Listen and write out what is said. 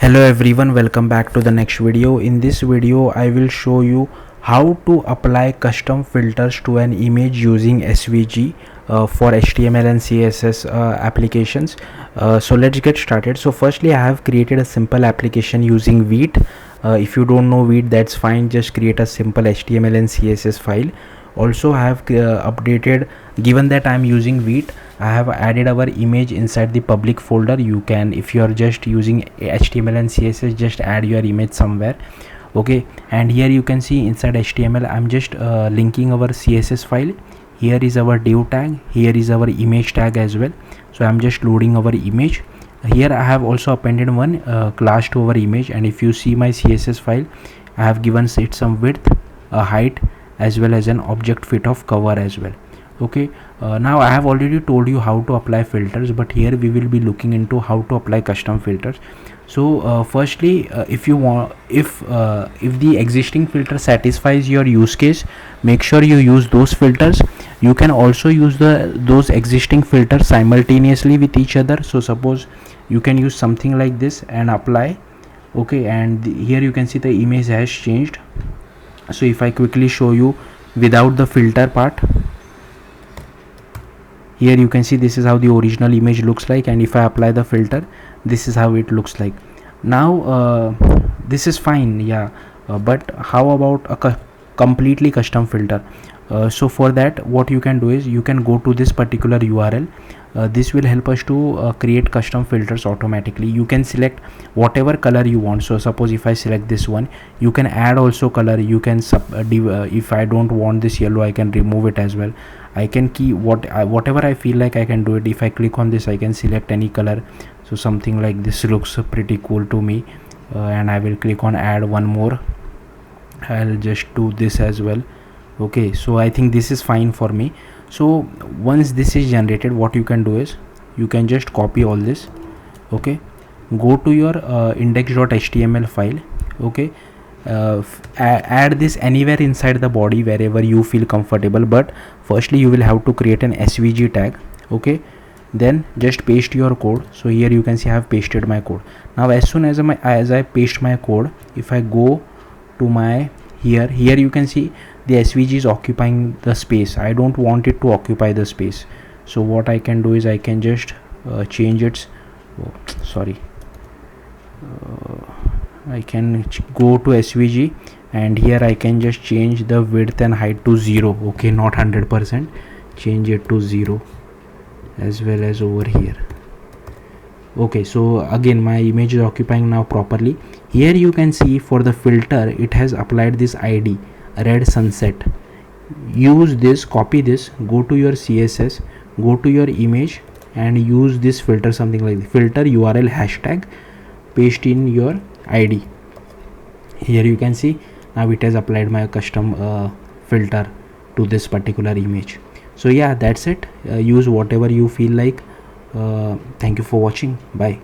Hello everyone, welcome back to the next video. In this video I will show you how to apply custom filters to an image using SVG for HTML and CSS applications. So let's get started. So firstly, I have created a simple application using Vite. If you don't know Vite, that's fine, just create a simple HTML and CSS file. Also I have updated, given that I am using Vite, I have added our image inside the public folder. You can, if you are just using HTML and CSS, just add your image somewhere. Okay, and here you can see inside HTML I'm just linking our CSS file. Here is our div tag, here is our image tag as well. So I'm just loading our image. Here I have also appended one class to our image, and if you see my CSS file, I have given it some width, a height, as well as an object fit of cover as well. Okay, now I have already told you how to apply filters, but here we will be looking into how to apply custom filters. So firstly, if you want, if the existing filter satisfies your use case, make sure you use those filters. You can also use those existing filters simultaneously with each other. So suppose you can use something like this and apply. Okay, and here you can see the image has changed. So if I quickly show you without the filter part, here you can see this is how the original image looks like, and if I apply the filter, this is how it looks like. Now this is fine, yeah, but how about a completely custom filter? So for that, what you can do is you can go to this particular URL. This will help us to create custom filters automatically. You can select whatever color you want. So suppose if I select this one, you can add also color. You can if I don't want this yellow, I can remove it as well. I can key whatever I feel like I can do it. If I click on this, I can select any color. So something like this looks pretty cool to me, and I will click on add one more. I'll just do this as well. Okay, so I think this is fine for me. So once this is generated, what you can do is you can just copy all this. Okay, go to your index.html file. Okay, add this anywhere inside the body wherever you feel comfortable, but firstly you will have to create an SVG tag. Okay, then just paste your code. So here you can see I have pasted my code. Now as soon as I paste my code, if I go to my here you can see the SVG is occupying the space. I don't want it to occupy the space. So what I can do is I can just change its I can go to SVG, and here I can just change the width and height to 0. Okay, not 100%, change it to 0 as well as over here. Okay, so again my image is occupying now properly. Here you can see for the filter it has applied this ID red sunset. Use this, copy this, go to your CSS, go to your image and use this filter, something like the filter URL hashtag, paste in your ID. Here you can see now it has applied my custom filter to this particular image. So yeah, that's it. Use whatever you feel like. Thank you for watching. Bye.